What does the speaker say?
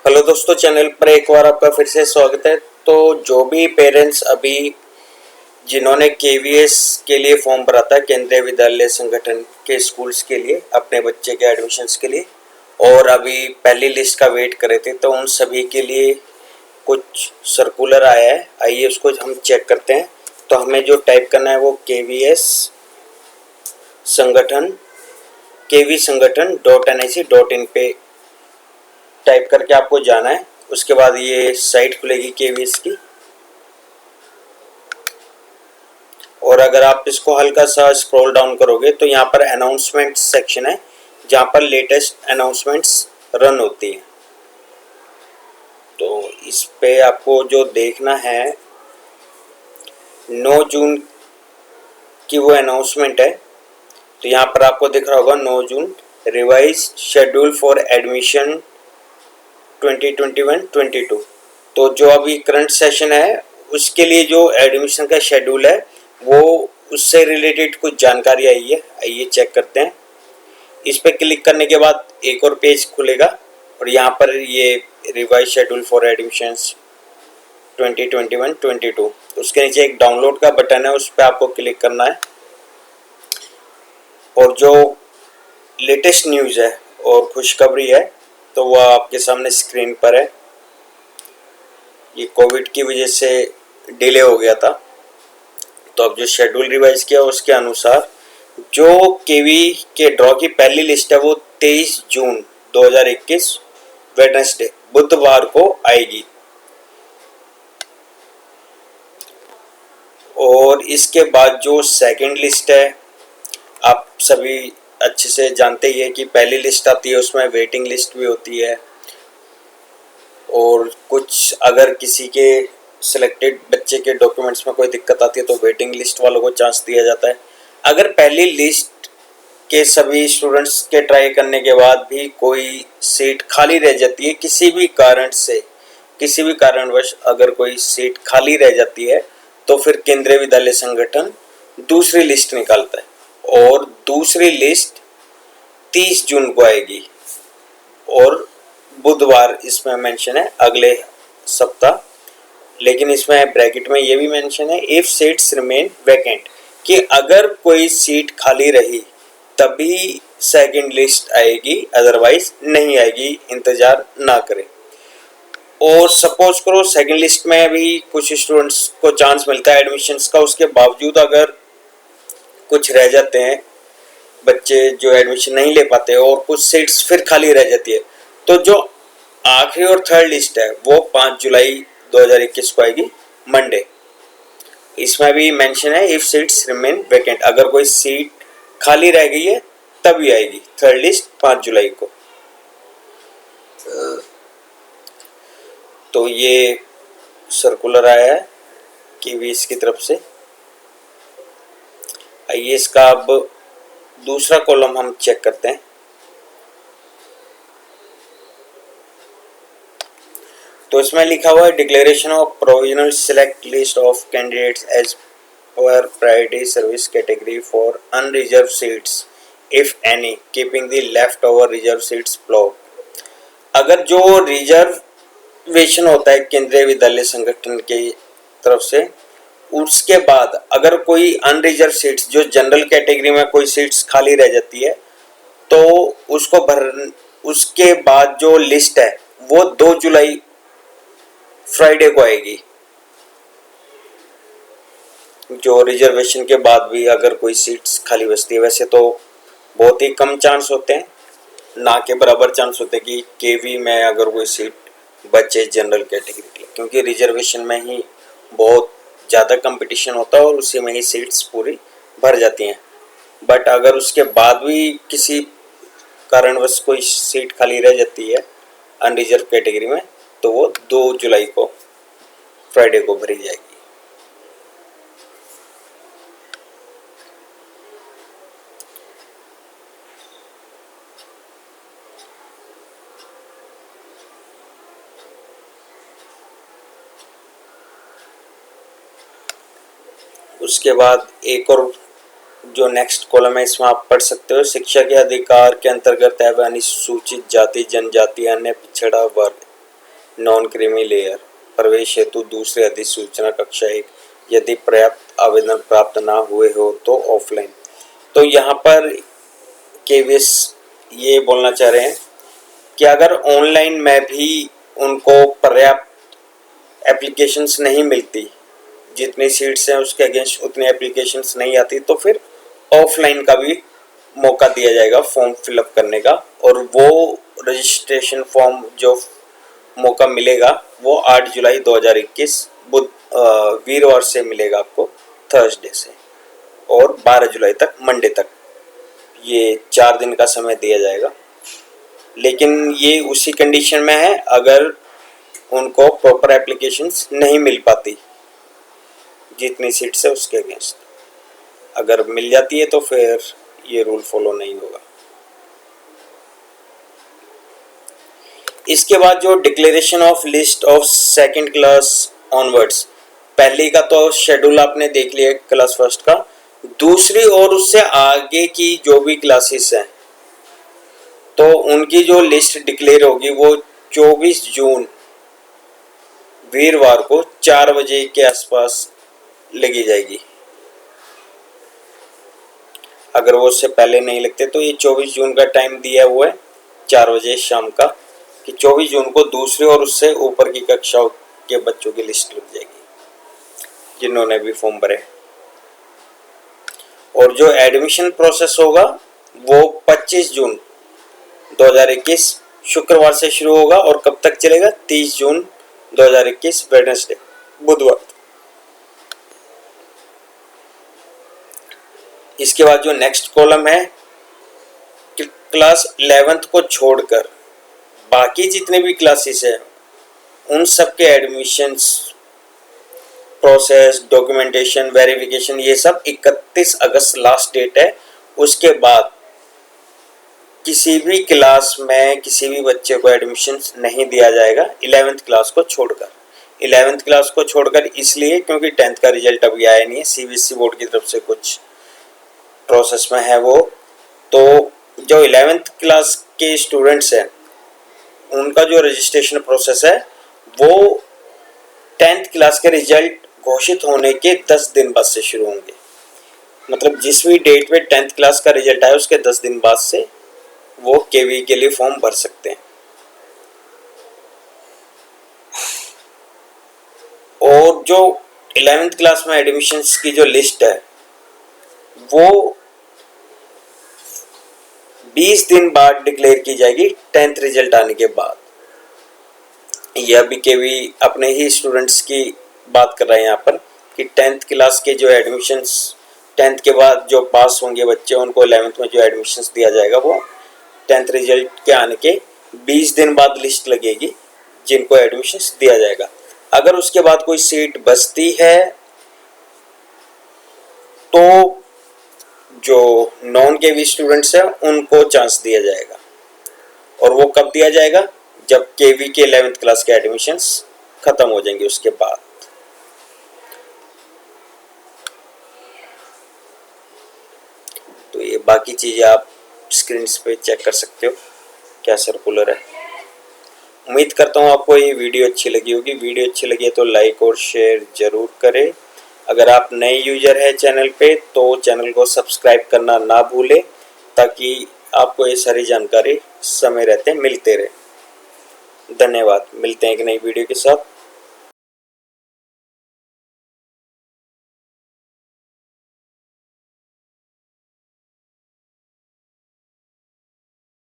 Hello दोस्तों, channel पर एक बार आपका फिर से स्वागत है। तो जो भी पेरेंट्स अभी जिन्होंने केवीएस के लिए फॉर्म भरा था, केंद्रीय विद्यालय संगठन के स्कूल्स के लिए अपने बच्चे के एडमिशन्स के लिए, और अभी पहली लिस्ट का वेट कर रहे थे, तो उन सभी के लिए कुछ सर्कुलर आया है। आइए उसको हम चेक करते हैं। तो हमें जो टाइप करना है वो केवीएस संगठन kvsangathan.nic.in पे टाइप करके आपको जाना है। उसके बाद ये साइट खुलेगी केवीएस की, और अगर आप इसको हल्का सा स्क्रॉल डाउन करोगे तो यहाँ पर अनाउंसमेंट सेक्शन है, जहाँ पर लेटेस्ट अनाउंसमेंट्स रन होती है। तो इस पे आपको जो देखना है 9 जून की वो अनाउंसमेंट है। तो यहाँ पर आपको दिख रहा होगा 9 जून रिवाइज शेड्यूल फॉर एडमिशन 2021-22। तो जो अभी करंट सेशन है उसके लिए जो एडमिशन का शेड्यूल है वो उससे रिलेटेड कुछ जानकारी आई है। आइए चेक करते हैं। इस पर क्लिक करने के बाद एक और पेज खुलेगा, और यहाँ पर ये रिवाइज शेड्यूल फॉर एडमिशंस 2021-22, उसके नीचे एक डाउनलोड का बटन है, उस पर आपको क्लिक करना है। और जो लेटेस्ट न्यूज़ है और खुशखबरी है तो वह आपके सामने स्क्रीन पर है। ये कोविड की वजह से डिले हो गया था, तो अब जो शेड्यूल रिवाइज किया उसके अनुसार जो केवी के ड्रॉ की पहली लिस्ट है वो 23 जून 2021 वेडनेसडे बुधवार को आएगी। और इसके बाद जो सेकंड लिस्ट है, आप सभी अच्छे से जानते ही है कि पहली लिस्ट आती है उसमें वेटिंग लिस्ट भी होती है, और कुछ अगर किसी के सिलेक्टेड बच्चे के डॉक्यूमेंट्स में कोई दिक्कत आती है तो वेटिंग लिस्ट वालों को चांस दिया जाता है। अगर पहली लिस्ट के सभी स्टूडेंट्स के ट्राई करने के बाद भी कोई सीट खाली रह जाती है किसी भी कारण से, किसी भी कारणवश अगर कोई सीट खाली रह जाती है, तो फिर केंद्रीय विद्यालय संगठन दूसरी लिस्ट निकालता है, और दूसरी लिस्ट 30 जून को आएगी। और बुधवार इसमें मेंशन है, अगले सप्ताह। लेकिन इसमें ब्रैकेट में ये भी मेंशन है इफ सीट्स रिमेन वैकेंट, कि अगर कोई सीट खाली रही तभी सेकंड लिस्ट आएगी, अदरवाइज नहीं आएगी, इंतजार ना करें। और सपोज करो सेकंड लिस्ट में भी कुछ स्टूडेंट्स को चांस मिलता है एडमिशन्स का, उसके बावजूद अगर कुछ रह जाते हैं बच्चे जो एडमिशन नहीं ले पाते और कुछ सीट्स फिर खाली रह जाती है, तो जो आखिरी और थर्ड लिस्ट है वो 5 जुलाई 2021 को आएगी, मंडे। इसमें भी मेंशन है इफ सीट्स रिमेन वैकेंट, अगर कोई सीट खाली रह गई है तभी आएगी थर्ड लिस्ट 5 जुलाई को। तो ये सर्कुलर आया है केवीएस की तरफ से। आइए इसका अब दूसरा कॉलम हम चेक करते हैं। तो इसमें लिखा हुआ है declaration of provisional select list of candidates as per priority service category for unreserve seats if any keeping the left over reserve seats block. अगर जो रिजर्वेशन होता है केंद्रीय विद्यालय संगठन की तरफ से, उसके बाद अगर कोई अनरिजर्व सीट्स जो जनरल कैटेगरी में कोई सीट्स खाली रह जाती है, तो उसको उसके बाद जो लिस्ट है वो 2 जुलाई फ्राइडे को आएगी। जो रिजर्वेशन के बाद भी अगर कोई सीट्स खाली बचती है, वैसे तो बहुत ही कम चांस होते हैं, ना के बराबर चांस होते हैं कि केवी में अगर कोई सीट बचे जनरल कैटेगरी के, क्योंकि रिजर्वेशन में ही बहुत ज़्यादा कंपटीशन होता है और उसी में ही सीट्स पूरी भर जाती हैं। बट अगर उसके बाद भी किसी कारणवश कोई सीट खाली रह जाती है अनरिजर्व कैटेगरी में, तो वो 2 जुलाई को फ्राइडे को भरी जाएगी। उसके बाद एक और जो नेक्स्ट कॉलम है इसमें आप पढ़ सकते हो, शिक्षा के अधिकार के अंतर्गत है अनुसूचित जाति जनजाति अन्य पिछड़ा वर्ग नॉन क्रीमी लेयर प्रवेश हेतु दूसरे अधिसूचना कक्षा 1 यदि पर्याप्त आवेदन प्राप्त ना हुए हो तो ऑफलाइन। तो यहाँ पर केवीएस ये बोलना चाह रहे हैं कि अगर ऑनलाइन में भी उनको पर्याप्त एप्लीकेशंस नहीं मिलती, जितनी सीट्स हैं उसके अगेंस्ट उतनी एप्लीकेशंस नहीं आती, तो फिर ऑफलाइन का भी मौका दिया जाएगा फॉर्म फिलअप करने का। और वो रजिस्ट्रेशन फॉर्म जो मौका मिलेगा वो 8 जुलाई 2021 वीरवार से मिलेगा आपको, थर्सडे से, और 12 जुलाई तक, मंडे तक, ये 4 दिन का समय दिया जाएगा। लेकिन ये उसी कंडीशन में है अगर उनको प्रॉपर एप्लीकेशंस नहीं मिल पाती जितनी सीट्स है उसके अगेंस्ट। अगर मिल जाती है तो फिर ये रूल फॉलो नहीं होगा। इसके बाद जो declaration of list of second class onwards, पहले का तो शेड्यूल आपने देख लिया क्लास फर्स्ट का, दूसरी और उससे आगे की जो भी क्लासेस हैं तो उनकी जो लिस्ट डिक्लेयर होगी वो 24 जून वीरवार को 4 बजे के आसपास लगी जाएगी। अगर वो उससे पहले नहीं लगते तो ये 24 जून का टाइम दिया हुआ है 4 बजे शाम का, कि 24 जून को दूसरी और उससे ऊपर की कक्षाओं के बच्चों की लिस्ट लग जाएगी जिन्होंने भी फॉर्म भरे। और जो एडमिशन प्रोसेस होगा वो 25 जून 2021 शुक्रवार से शुरू होगा और कब तक चलेगा, 30 जून 2021 वेडनेसडे, बुधवार। इसके बाद जो नेक्स्ट कॉलम है कि क्लास 11th को छोड़कर बाकी जितने भी क्लासेस हैं उन सब के एडमिशंस प्रोसेस, डॉक्यूमेंटेशन, वेरिफिकेशन, ये सब 31 अगस्त लास्ट डेट है। उसके बाद किसी भी क्लास में किसी भी बच्चे को एडमिशन नहीं दिया जाएगा 11th क्लास को छोड़कर। 11th क्लास को छोड़कर इसलिए क्योंकि 10th का रिजल्ट अभी आया नहीं है, सीबीएसई बोर्ड की तरफ से कुछ प्रोसेस में है वो। तो जो 11th क्लास के स्टूडेंट्स हैं उनका जो रजिस्ट्रेशन प्रोसेस है वो 10th क्लास के रिजल्ट घोषित होने के 10 दिन बाद से शुरू होंगे। मतलब जिस भी डेट पे 10th क्लास का रिजल्ट आया उसके 10 दिन बाद से वो केवी के लिए फॉर्म भर सकते हैं। और जो 11th क्लास में एडमिशन्स की जो लिस्ट है वो 20 दिन बाद डिक्लेयर की जाएगी 10th रिजल्ट आने के बाद। यह भी केवी अपने ही स्टूडेंट्स की बात कर रहे हैं यहाँ पर कि 10th क्लास के जो एडमिशन्स 10th के बाद जो पास होंगे बच्चे उनको 11th में जो एडमिशन्स दिया जाएगा वो 10th रिजल्ट के आने के 20 दिन बाद लिस्ट लगेगी जिनको एडमिशन्स दिया जाएगा। अगर उसके बाद कोई सीट बचती है तो जो नॉन केवी स्टूडेंट्स हैं उनको चांस दिया जाएगा। और वो कब दिया जाएगा, जब केवी के 11th क्लास के एडमिशन्स खत्म हो जाएंगे उसके बाद। तो ये बाकी चीजें आप स्क्रीन पे चेक कर सकते हो क्या सर्कुलर है। उम्मीद करता हूँ आपको ये वीडियो अच्छी लगी होगी। वीडियो अच्छी लगी है तो लाइक और शेयर जरूर करें। अगर आप नए यूजर है चैनल पे तो चैनल को सब्सक्राइब करना ना भूलें ताकि आपको ये सारी जानकारी समय रहते मिलते रहे। धन्यवाद। मिलते हैं एक नई वीडियो के साथ।